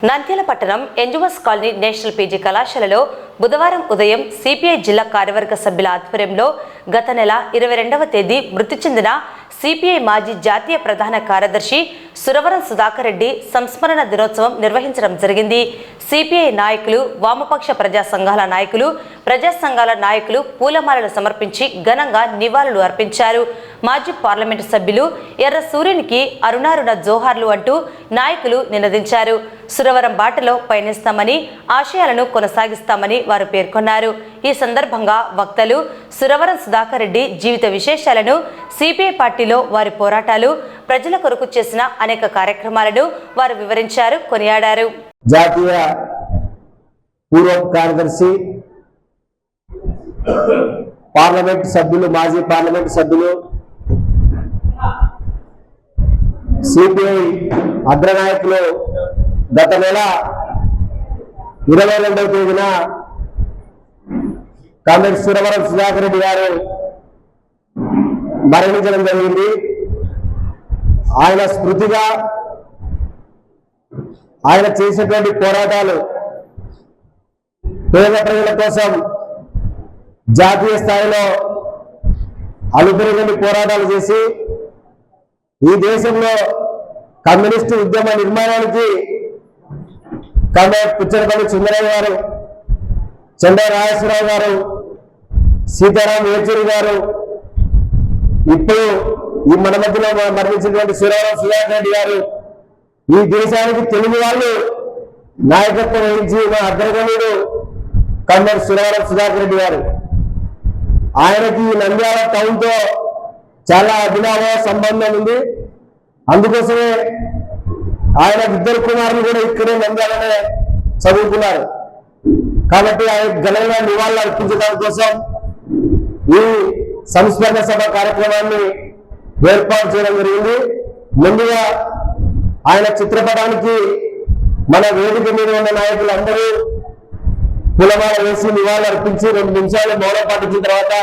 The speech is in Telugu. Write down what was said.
నంద్యాల పట్టణం ఎన్జీఓస్ కాలనీ నేషనల్ పీజీ కళాశాలలో బుధవారం ఉదయం సిపిఐ జిల్లా కార్యవర్గ సభ్యుల ఆధ్వర్యంలో గత నెల 22వ తేదీ మృతి చెందిన సిపిఐ మాజీ జాతీయ ప్రధాన కార్యదర్శి సురవరం సుధాకర్ రెడ్డి సంస్మరణ దినోత్సవం నిర్వహించడం జరిగింది. సిపిఐ నాయకులు, వామపక్ష ప్రజా సంఘాల నాయకులు, ప్రజా సంఘాల నాయకులు పూలమాలలు సమర్పించి ఘనంగా నివాళులు అర్పించారు. మాజీ పార్లమెంటు సభ్యులు ఎర్ర సూర్యునికి అరుణారుణ జోహార్లు అంటూ నాయకులు నినదించారు. సురవరం బాటలో పయనిస్తామని, ఆశయాలను కొనసాగిస్తామని వారు పేర్కొన్నారు. ఈ సందర్భంగా వక్తలు సురవరం సుధాకర్ రెడ్డి జీవిత విశేషాలను, సిపిఐ పార్టీలో వారి పోరాటాలు, ప్రజల కొరకు చేసిన అనేక కార్యక్రమాలను వారు వివరించారు, కొనియాడారు. జాతీయ పూర్వ కార్యదర్శి, పార్లమెంట్ సభ్యులు, మాజీ పార్లమెంట్ సభ్యులు, సిపిఐ అగ్రనాయకులు గత నెల 22వ తేదీన కామ్రేడ్ సురవరం సుధాకర్ రెడ్డి గారు మరణించడం జరిగింది. ఆయన స్మృతిగా ఆయన చేసినటువంటి పోరాటాలు, పేద ప్రజల కోసం జాతీయ స్థాయిలో అలుపెరగని పోరాటాలు చేసి ఈ దేశంలో కమ్యూనిస్టు ఉద్యమ నిర్మాణానికి కామ్రేడ్ పుచ్చలపల్లి సుందరయ్య గారు, చంద్ర రాజేశ్వరరావు గారు, సీతారాం యేచూరి గారు, ఇప్పుడు ఈ మన మధ్యలో మరణించినటువంటి సురవరం సుధాకర్ రెడ్డి గారు, ఈ దేశానికి తెలుగు వాళ్ళు నాయకత్వం వహించి మా అగ్రగణ్యుడు కామ్రేడ్ సురవరం సుధాకర్ రెడ్డి గారు. ఆయనకి నంద్యాల టౌన్ తో చాలా అభినవ సంబంధం ఉంది. అందుకోసమే ఆయన ఇద్దరు కుమారులు కూడా ఇక్కడే నంద్యాలనే చదువుకున్నారు. కాబట్టి ఆయన ఘనంగా నివాళులు అర్పించడం కోసం ఈ సంస్మరణ సభ కార్యక్రమాన్ని ఏర్పాటు చేయడం జరిగింది. ముందుగా ఆయన చిత్రపటానికి మన వేదిక మీద ఉన్న నాయకులందరూ పూలమాల వేసి నివాళులు అర్పించి 2 నిమిషాలు మౌనం పాటించిన తర్వాత